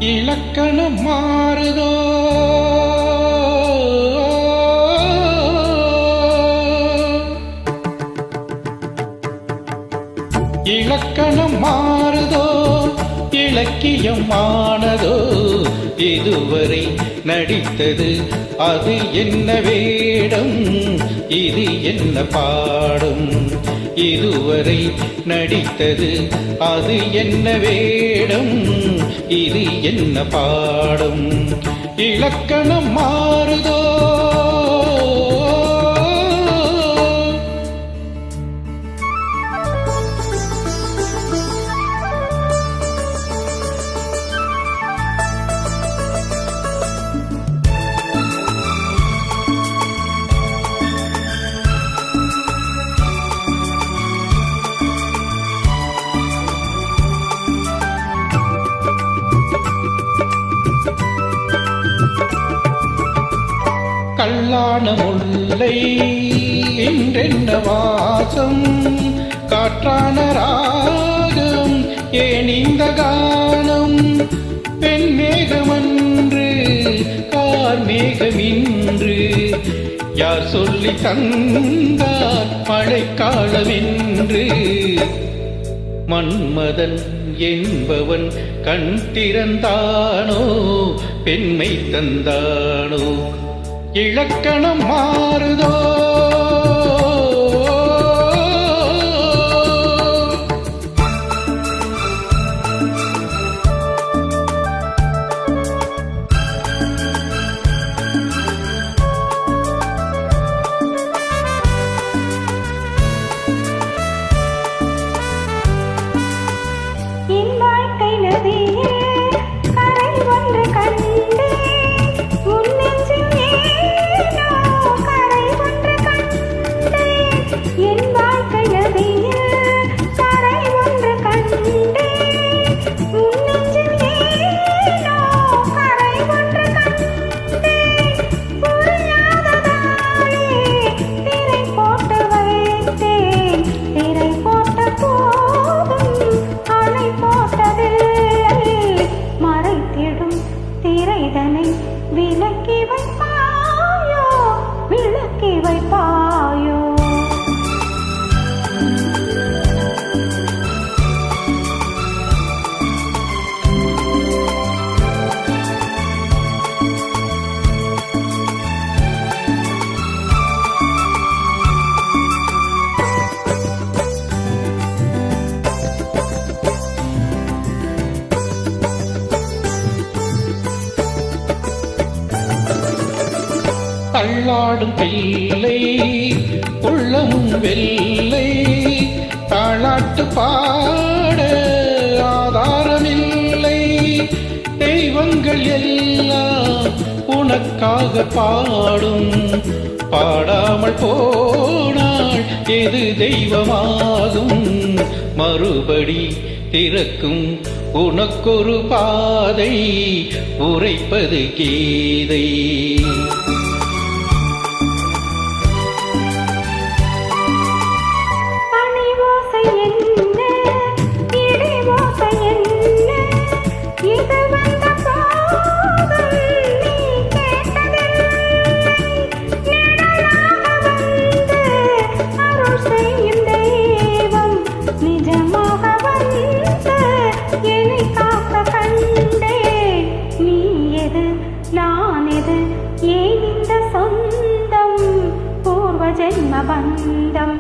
இலக்கணம் மாறுதோ இலக்கணம் மாறுதோ இலக்கியம் ஆனதோ இதுவரை நடித்தது அது என்ன வேடம் இது என்ன பாடும் இதுவரை நடித்தது அது என்ன வேடம் இது என்ன பாடும் இலக்கணம் மாறுதோ கல்லான முல்லை இன்றென்ன வாசம் காற்றான ராகம் ஏன் இந்த கானம் பெண் மேகமன்று கார்மேகமின்று யார் சொல்லி தந்தார் மழைக்காலமென்று மன்மதன் என்பவன் கண் திறந்தானோ பெண்மை தந்தானோ இலக்கணம் மாறுதோ விளக்கி வைப்பாயோ விளக்கி வைப்பாயோ தள்ளாடும் பிள்ளை உள்ளமும் வெள்ளை தாளாட்டு பாட ஆதாரமில்லை தெய்வங்கள் எல்லாம் உனக்காக பாடும் பாடாமல் போனால் எது தெய்வமாகும் மறுபடி திறக்கும் உனக்கொரு பாதை உரைப்பது கீதை ஜென்ம பந்தம்